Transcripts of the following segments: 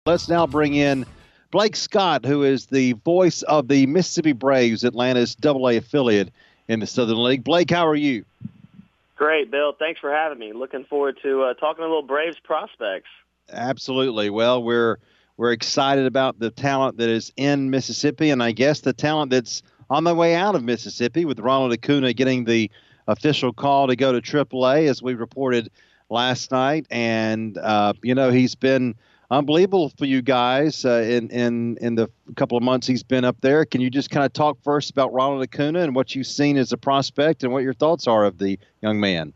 Let's now bring in Blake Scott, who is the voice of the Mississippi Braves, Atlanta's AA affiliate in the Southern League. Blake, how are you? Great, Bill. Thanks for having me. Looking forward to talking a little Braves prospects. Absolutely. Well, we're excited about the talent that is in Mississippi, and I guess the talent that's on the way out of Mississippi, with Ronald Acuna getting the official call to go to AAA, as we reported last night. And he's been unbelievable for you guys in the couple of months he's been up there. Can you just kind of talk first about Ronald Acuna and what you've seen as a prospect and what your thoughts are of the young man?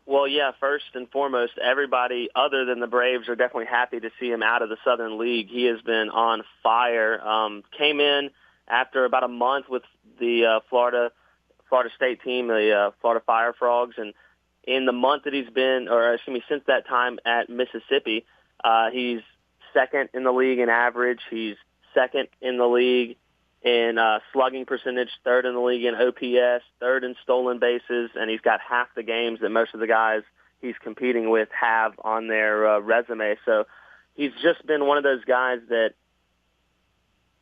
Well, yeah, first and foremost, everybody other than the Braves are definitely happy to see him out of the Southern League. He has been on fire. Came in after about a month with the Florida State team, the Florida Fire Frogs, and in the month that he's been, since that time at Mississippi, he's second in the league in average. He's second in the league in slugging percentage, third in the league in OPS, third in stolen bases, and he's got half the games that most of the guys he's competing with have on their resume. So he's just been one of those guys that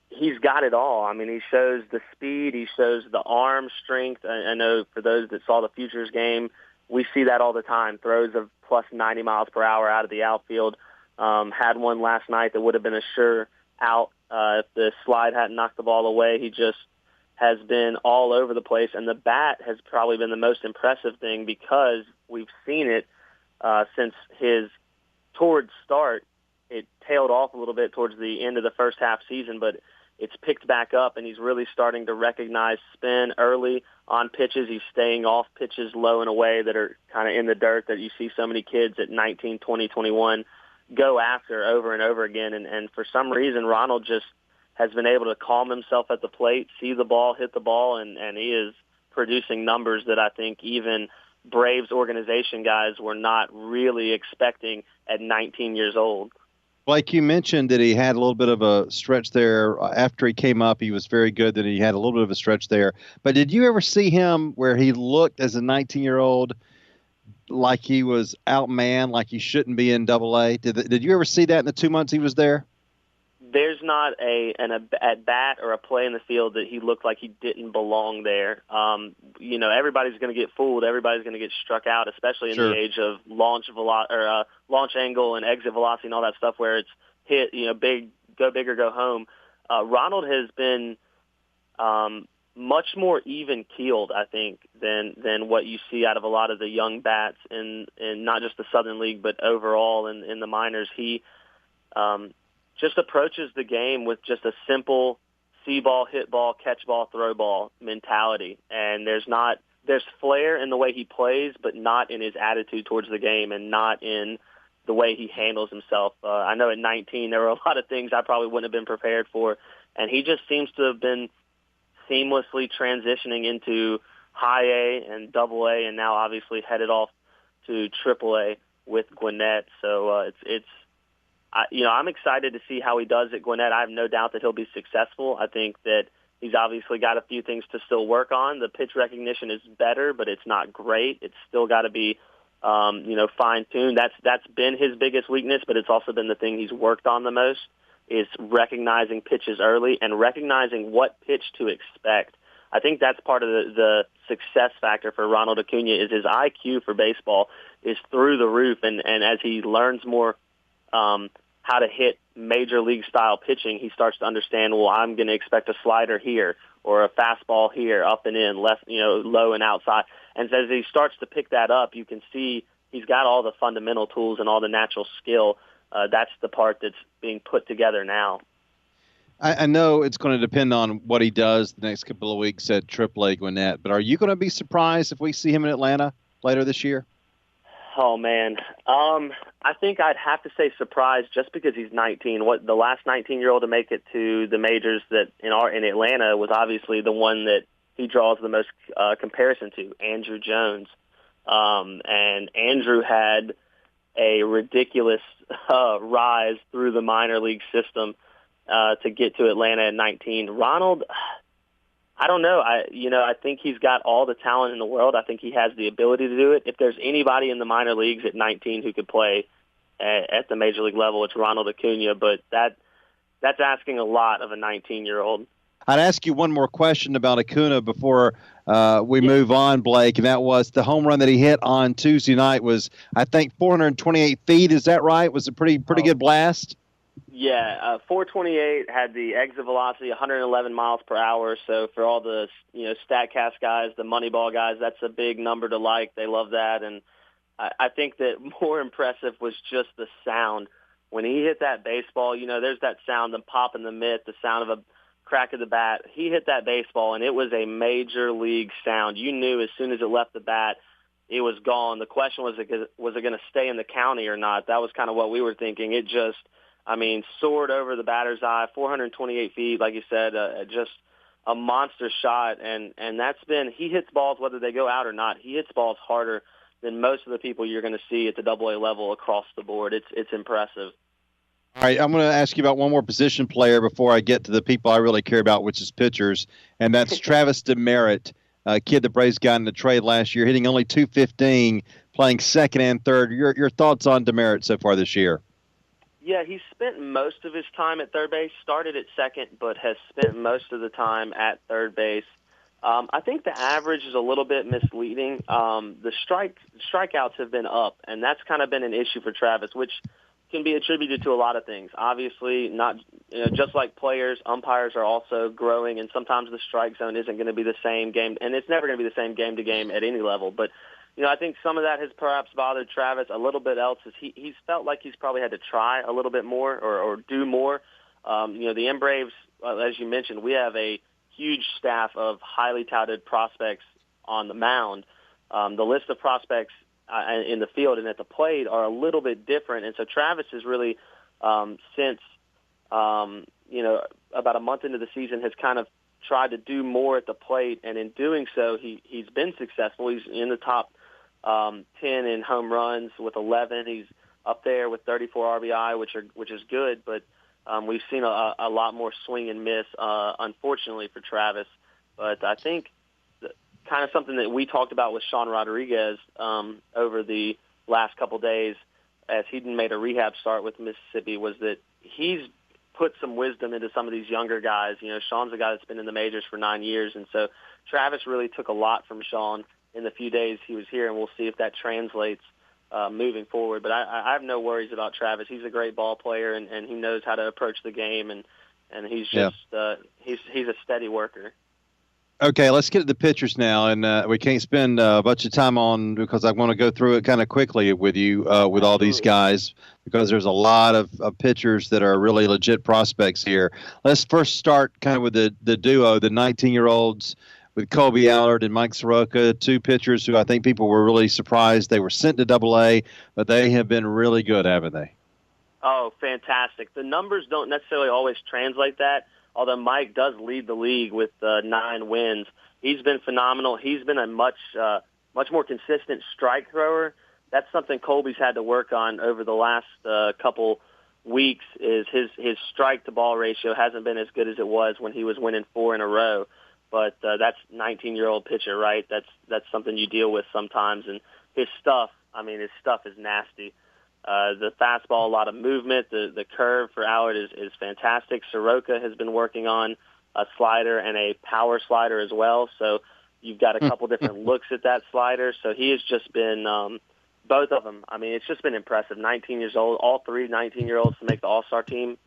he's got it all. I mean, he shows the speed, he shows the arm strength. I know for those that saw the Futures game, we see that all the time, throws of plus 90 miles per hour out of the outfield. Had one last night that would have been a sure out if the slide hadn't knocked the ball away. He just has been all over the place, and the bat has probably been the most impressive thing because we've seen it since his towards start. It tailed off a little bit towards the end of the first half season, but it's picked back up, and he's really starting to recognize spin early on pitches. He's staying off pitches low and away that are kind of in the dirt that you see so many kids at 19, 20, 21 go after over and over again. And for some reason, Ronald just has been able to calm himself at the plate, see the ball, hit the ball, and he is producing numbers that I think even Braves organization guys were not really expecting at 19 years old. Blake, you mentioned that he had a little bit of a stretch there. After he came up, he was very good, that he had a little bit of a stretch there. But did you ever see him where he looked as a 19-year-old like he was outmanned, like he shouldn't be in AA? Did you ever see that in the 2 months he was there? There's not an at-bat or a play in the field that he looked like he didn't belong there. Everybody's going to get fooled. Everybody's going to get struck out, especially in the age of launch angle and exit velocity and all that stuff where it's hit, big, go big or go home. Ronald has been much more even-keeled, I think, than what you see out of a lot of the young bats in not just the Southern League, but overall in the minors. He just approaches the game with just a simple see ball, hit ball, catch ball, throw ball mentality. And there's flair in the way he plays, but not in his attitude towards the game and not in the way he handles himself. I know at 19 there were a lot of things I probably wouldn't have been prepared for, and he just seems to have been seamlessly transitioning into high A and AA, and now obviously headed off to AAA with Gwinnett. So I'm excited to see how he does at Gwinnett. I have no doubt that he'll be successful. I think that he's obviously got a few things to still work on. The pitch recognition is better, but it's not great. It's still got to be, fine-tuned. That's been his biggest weakness, but it's also been the thing he's worked on the most, is recognizing pitches early and recognizing what pitch to expect. I think that's part of the success factor for Ronald Acuna is his IQ for baseball is through the roof, and as he learns more how to hit major league style pitching, he starts to understand, well, I'm going to expect a slider here or a fastball here, up and in, left, low and outside. And as he starts to pick that up, you can see he's got all the fundamental tools and all the natural skill. That's the part that's being put together now. I know it's going to depend on what he does the next couple of weeks at AAA Gwinnett, but are you going to be surprised if we see him in Atlanta later this year? Oh, man. I think I'd have to say surprised just because he's 19. What the last 19-year-old to make it to the majors that in Atlanta was obviously the one that he draws the most comparison to, Andrew Jones. And Andrew had a ridiculous rise through the minor league system to get to Atlanta at 19. Ronald, I don't know. I think he's got all the talent in the world. I think he has the ability to do it. If there's anybody in the minor leagues at 19 who could play at the major league level. It's Ronald Acuna, but that's asking a lot of a 19-year-old. I'd ask you one more question about Acuna before we move on, Blake, and that was the home run that he hit on Tuesday night was, I think, 428 feet. Is that right? Was a pretty good blast? Yeah, 428 had the exit velocity 111 miles per hour. So for all the Statcast guys, the Moneyball guys, that's a big number to like. They love that, and I think that more impressive was just the sound when he hit that baseball. There's that sound, the pop in the mitt, the sound of a crack of the bat. He hit that baseball, and it was a major league sound. You knew as soon as it left the bat, it was gone. The question was it going to stay in the county or not? That was kind of what we were thinking. It just, soared over the batter's eye, 428 feet, like you said, just a monster shot. And that's been, he hits balls whether they go out or not. He hits balls harder than most of the people you're going to see at the AA level across the board. It's impressive. All right, I'm going to ask you about one more position player before I get to the people I really care about, which is pitchers, and that's Travis Demeritte, a kid the Braves got in the trade last year, hitting only .215, playing second and third. Your thoughts on Demeritte so far this year? Yeah, he's spent most of his time at third base, started at second, but has spent most of the time at third base. I think the average is a little bit misleading. The strikeouts have been up, and that's kind of been an issue for Travis, which can be attributed to a lot of things. Obviously, not just like players, umpires are also growing, and sometimes the strike zone isn't going to be the same game, and it's never going to be the same game to game at any level. But I think some of that has perhaps bothered Travis. A little bit else is he's felt like he's probably had to try a little bit more or do more. The M Braves, as you mentioned, we have a huge staff of highly touted prospects on the mound. The list of prospects in the field and at the plate are a little bit different. And so Travis is really, since, about a month into the season, has kind of tried to do more at the plate. And in doing so, he's been successful. He's in the top 10 in home runs with 11. He's up there with 34 RBI, which is good. But we've seen a lot more swing and miss, unfortunately, for Travis. But I think kind of something that we talked about with Sean Rodriguez over the last couple days as he made a rehab start with Mississippi was that he's put some wisdom into some of these younger guys. Sean's a guy that's been in the majors for 9 years, and so Travis really took a lot from Sean in the few days he was here, and we'll see if that translates moving forward. But I have no worries about Travis. He's a great ball player, and he knows how to approach the game, and he's just he's a steady worker. Okay, let's get to the pitchers now, and we can't spend a bunch of time on because I want to go through it kind of quickly with you with all these guys because there's a lot of pitchers that are really legit prospects here. Let's first start kind of with the duo, the 19-year-olds with Colby Allard and Mike Soroka, two pitchers who I think people were really surprised they were sent to AA, but they have been really good, haven't they? Oh, fantastic. The numbers don't necessarily always translate that. Although Mike does lead the league with 9 wins. He's been phenomenal. He's been a much more consistent strike thrower. That's something Colby's had to work on over the last couple weeks is his strike-to-ball ratio hasn't been as good as it was when he was winning 4 in a row. But that's 19-year-old pitcher, right? That's something you deal with sometimes. And his stuff is nasty. The fastball, a lot of movement. The curve for Allard is fantastic. Soroka has been working on a slider and a power slider as well. So you've got a couple different looks at that slider. So he has just been both of them. It's just been impressive. 19 years old, all 3 19-year-olds to make the All-Star team.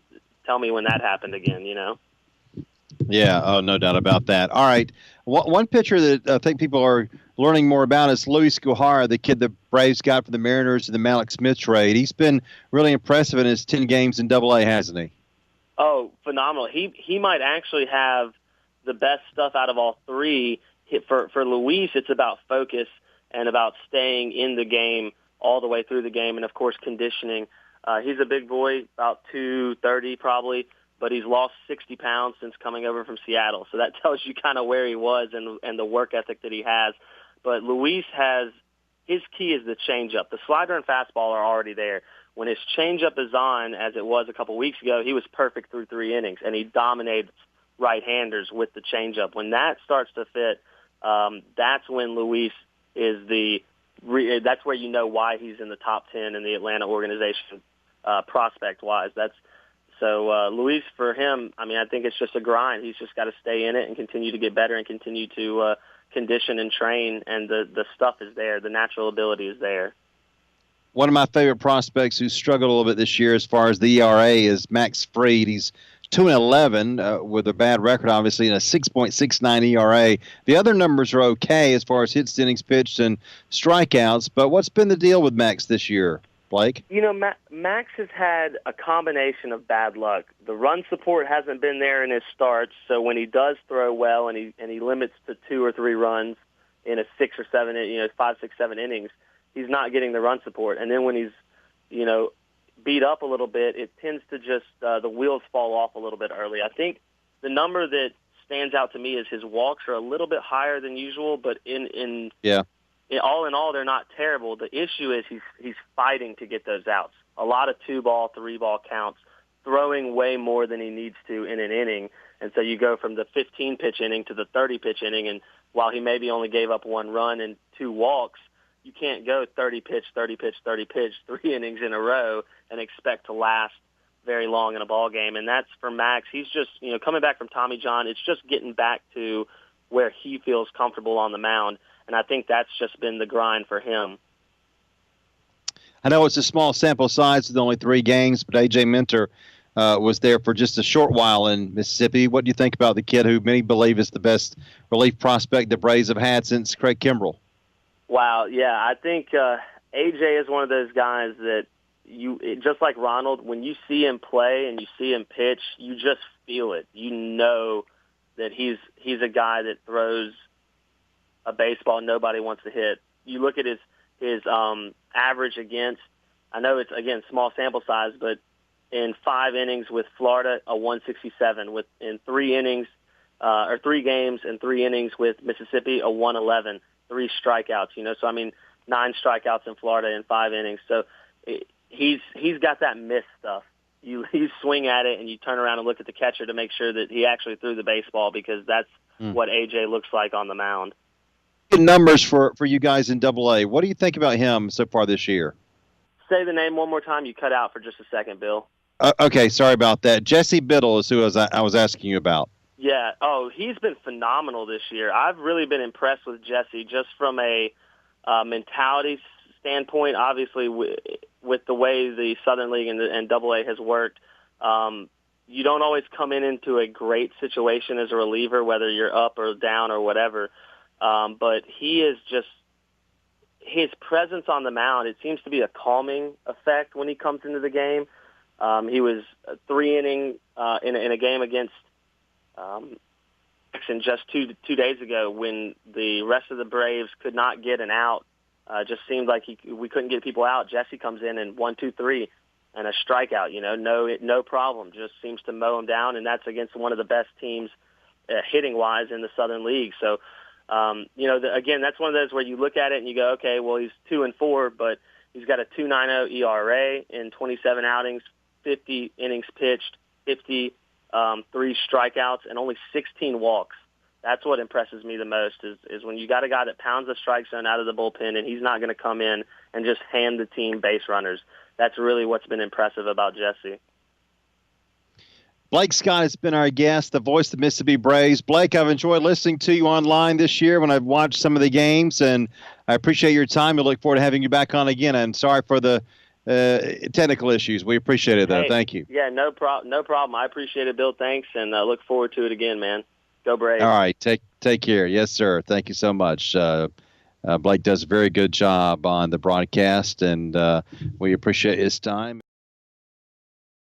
Tell me when that happened again, Yeah, oh, no doubt about that. All right, one pitcher that I think people are learning more about is Luis Guijarro, the kid the Braves got for the Mariners in the Malik Smith trade. He's been really impressive in his 10 games in AA, hasn't he? Oh, phenomenal. He might actually have the best stuff out of all 3. For Luis, it's about focus and about staying in the game all the way through the game and, of course, conditioning. He's a big boy, about 230 probably, but he's lost 60 pounds since coming over from Seattle. So that tells you kind of where he was and the work ethic that he has. But Luis his key is the changeup. The slider and fastball are already there. When his changeup is on, as it was a couple weeks ago, he was perfect through 3 innings, and he dominates right-handers with the changeup. When that starts to fit, that's when Luis is the that's where you know why he's in the top 10 in the Atlanta organization prospect-wise. So Luis, for him, I mean, I think it's just a grind. He's just got to stay in it and continue to get better and continue to condition and train, and the stuff is there. The natural ability is there. One of my favorite prospects who struggled a little bit this year as far as the ERA is Max Fried. He's 2-11 with a bad record, obviously, and a 6.69 ERA. The other numbers are okay as far as hits, innings pitched, and strikeouts. But what's been the deal with Max this year, Blake? You know, Max has had a combination of bad luck. The run support hasn't been there in his starts, so when he does throw well and he limits to 2 or 3 runs in a 6 or 7, 5, 6, 7 innings, he's not getting the run support. And then when he's, beat up a little bit, it tends to just the wheels fall off a little bit early. I think the number that stands out to me is his walks are a little bit higher than usual, but all in all, they're not terrible. The issue is he's fighting to get those outs. A lot of 2-ball, 3-ball counts, throwing way more than he needs to in an inning. And so you go from the 15-pitch inning to the 30-pitch inning, and while he maybe only gave up 1 run and 2 walks, you can't go 30-pitch, 30-pitch, 30-pitch, 3 innings in a row and expect to last very long in a ball game. And that's for Max. He's just, coming back from Tommy John, it's just getting back to where he feels comfortable on the mound. And I think that's just been the grind for him. I know it's a small sample size with only 3 games, but A.J. Minter was there for just a short while in Mississippi. What do you think about the kid who many believe is the best relief prospect the Braves have had since Craig Kimbrell? Wow, yeah, I think A.J. is one of those guys that just like Ronald, when you see him play and you see him pitch, you just feel it. You know that he's a guy that throws a baseball nobody wants to hit. You look at his average against, I know it's, again, small sample size, but in 5 innings with Florida, a 167. In 3 innings, or 3 games and 3 innings with Mississippi, a 111. 3 strikeouts, So, 9 strikeouts in Florida in 5 innings. So he's got that miss stuff. You swing at it and you turn around and look at the catcher to make sure that he actually threw the baseball, because that's what A.J. looks like on the mound. Numbers for you guys in Double-A. What do you think about him so far this year? Say the name one more time. You cut out for just a second, Bill. Okay, sorry about that. Jesse Biddle is who I was asking you about. Yeah. Oh, he's been phenomenal this year. I've really been impressed with Jesse just from a mentality standpoint. Obviously, with the way the Southern League and Double-A has worked, you don't always come into a great situation as a reliever, whether you're up or down or whatever. But he is just, his presence on the mound, it seems to be a calming effect when he comes into the game. He was 3 inning in a game against just two days ago when the rest of the Braves could not get an out. Just seemed like we couldn't get people out. Jesse comes in and 1, 2, 3 and a strikeout. No problem. Just seems to mow him down, and that's against one of the best teams hitting wise in the Southern League. So. Again, that's one of those where you look at it and you go, okay, well, he's 2-4, but he's got a 2.90 ERA in 27 outings, 50 innings pitched, 3 strikeouts, and only 16 walks. That's what impresses me the most is when you got a guy that pounds the strike zone out of the bullpen and he's not going to come in and just hand the team base runners. That's really what's been impressive about Jesse. Blake Scott has been our guest, the voice of the Mississippi Braves. Blake, I've enjoyed listening to you online this year when I've watched some of the games, and I appreciate your time. I look forward to having you back on again. I'm sorry for the technical issues. We appreciate it, though. Hey, thank you. Yeah, no problem. I appreciate it, Bill. Thanks, and look forward to it again, man. Go Braves. All right, take care. Yes, sir. Thank you so much. Blake does a very good job on the broadcast, and we appreciate his time.